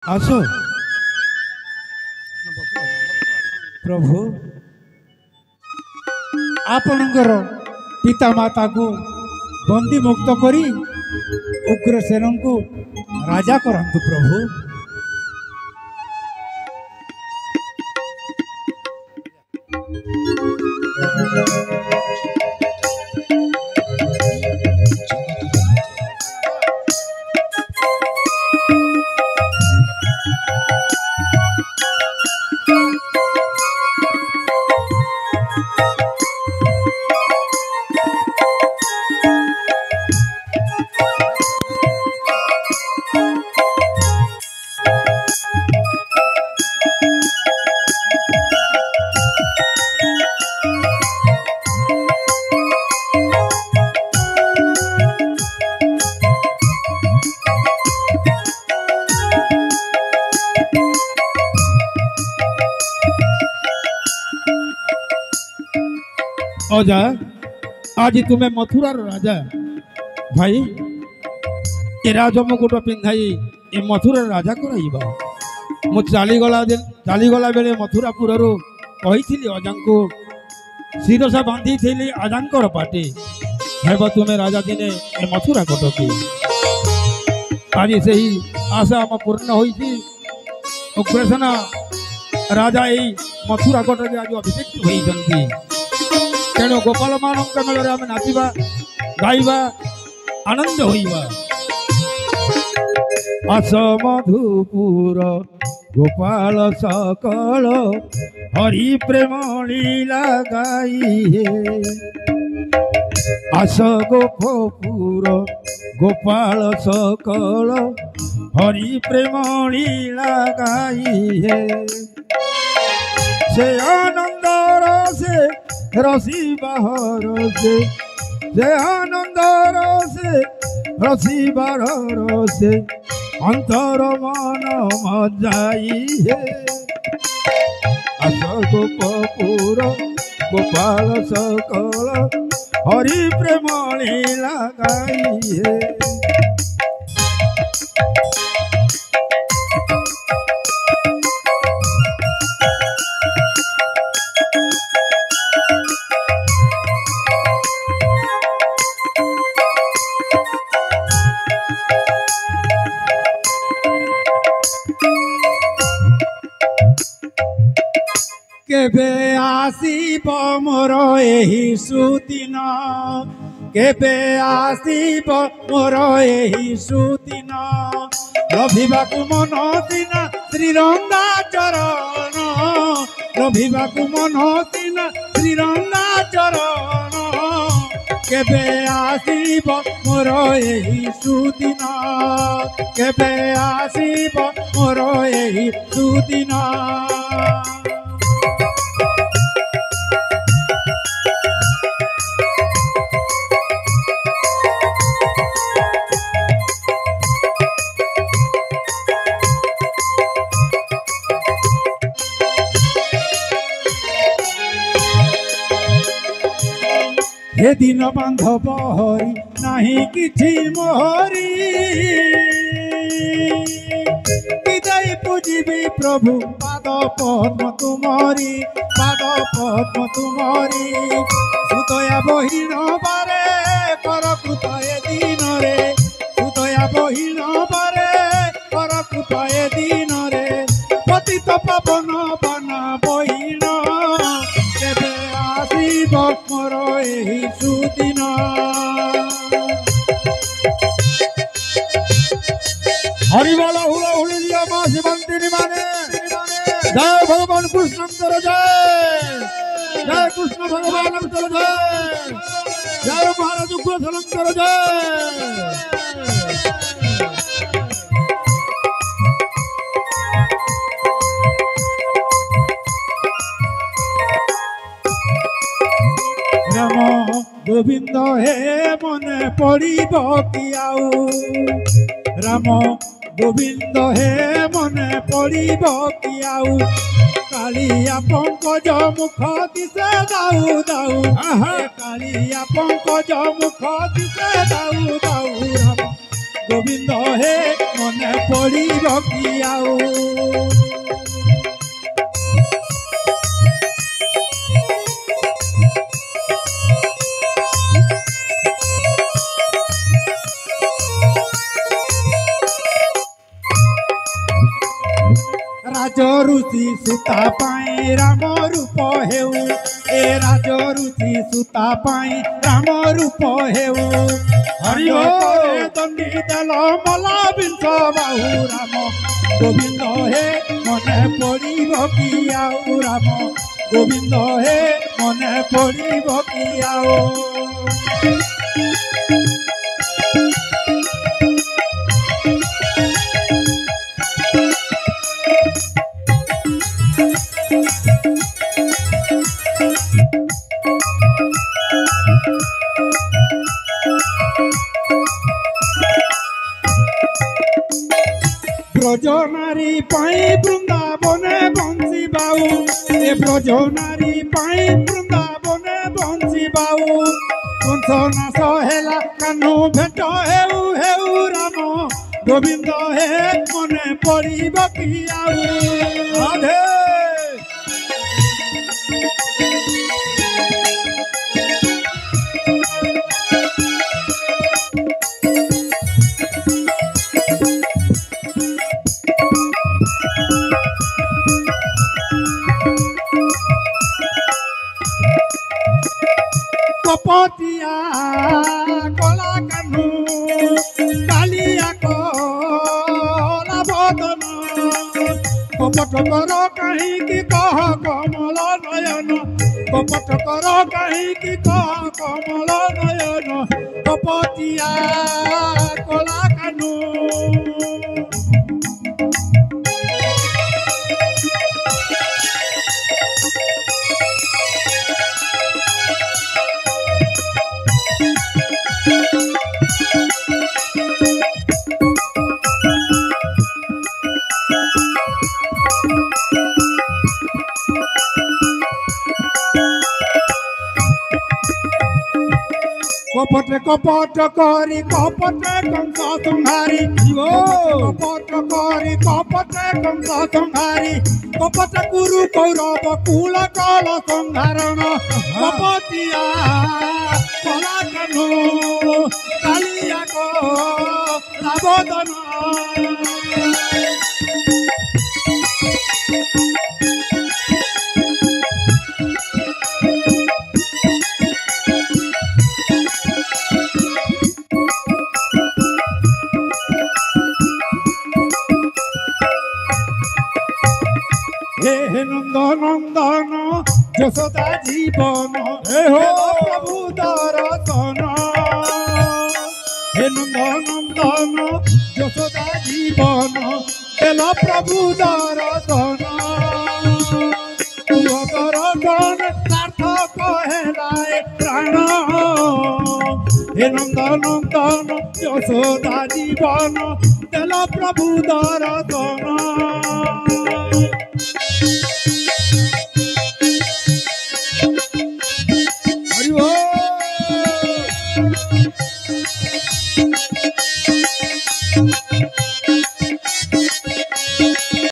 आसो प्रभु आपणकर पिता माता को बंदी मुक्त करी उग्रसेन को राजा करंतु प्रभु। अजा आज तुम्हें मथुरार राजा भाई ए राजमुकुट पिंधाई ए मथुरार राजा कराइबा। मु चलीगला बेले मथुरापुर कही अजा को शिरसा बांधी थी अजांकर पाटे हेब तुम्हें राजा दिने ए मथुरा कटकी। आज से ही आशा आम पूर्ण होती उग्रसेन राजा यही मथुरा कटके आज अभिषेक होती। तेणु गोपाल मान मेल आम नाचवा गाइबा आनंद होइबा। आस मधुपुर गोपाल सकल हरि प्रेम लीला गाई। आस गोपपुर गोपाल सकल हरि प्रेम लीला गाई। से आनंद रसे रसी बाहर से आनंद रसे रसी बाहर से अंतर मन मजाई है। आस गोपपुर गोपाल सकल हरि प्रेम लीला गाई है। केबे आसीब मोर एही सुदिन केबे आसीब मोर एही सुदिन रविबाकु मन दिना श्रीरंगा चरण रविबाकु मन दिना श्रीरंगा चरण। केबे आसीब मोर एही सुदिन केबे आसीब मोर एही सुदिन। हे दिन बांधव हरि नहीं किछि मोहरी हृदय पूजिबी प्रभु पाद पद्म तुमरी पाद पद्म तुमरी। सुतया बहिन बारे कर कृपा ए दिन रे सुतया बहिन बारे कर कृपा ए दिन रे। पतित पावन बना बहिन केबे आसीब मोर एही सुदिन। हरिबल हुल हुली दिया माँ शिवंतिनी माने जय भगवान कृष्ण जय जय कृष्ण भगवान जय जय महाराज उग्रसेन जय। राम गोविंद हे मन पड़िब कि आउ राम गोविंद हे मन पड़िब कि आउ कालिया पंकज मुख दिशे दाऊ दाऊ कालिया पंकज मुख दिशे दाऊ दाऊ। राम গোবিন্দ হে মনে পড়িব কি আউ রাজরুচি সুতা পাই রাম রূপ হেউ এ রাজরুচি সুতা পাই রাম রূপ হেউ হরিও দণ্ডি দেল মলা বিংশ বাহু রাম গোবিন্দ হে মনে পড়িব কি আউ রাম গোবিন্দ হে মনে পড়িব কি আউ ব্রজনারী পাই বৃন্দাবনে বংশী বাউ এ ব্রজনারী পাই বৃন্দাবনে বংশী বাউ কংস নাশ হেলা কানু ভেট হেউ হেউ রাম গোবিন্দ হে মনে পড়িব কি আউ রাধে কপটিয়া কলা কানু কালিয়া কলা বদন কপট কর কাহিকি কহ কমল নয়ন কপট কর কাহিকি কহ কমল নয়ন কপটিয়া কলা কানু কপটে কপট করি কপটে কংস সংহারি কপট করি কপটে কংস সংহারি কপট কুরু কৌরব কুল কল সংহারণ কপটিয়া কলা কানু কালিয়া কলা বদন হে নন্দনন্দন যশোদা জীবন হে হো প্রভু দর্শন হে নন্দনন্দন যশোদা জীবন তেল প্রভু দর্শন দর্শন সার্থক হেলায় প্রাণ হে নন্দনন্দন যশোদা জীবন তেল প্রভু দর্শন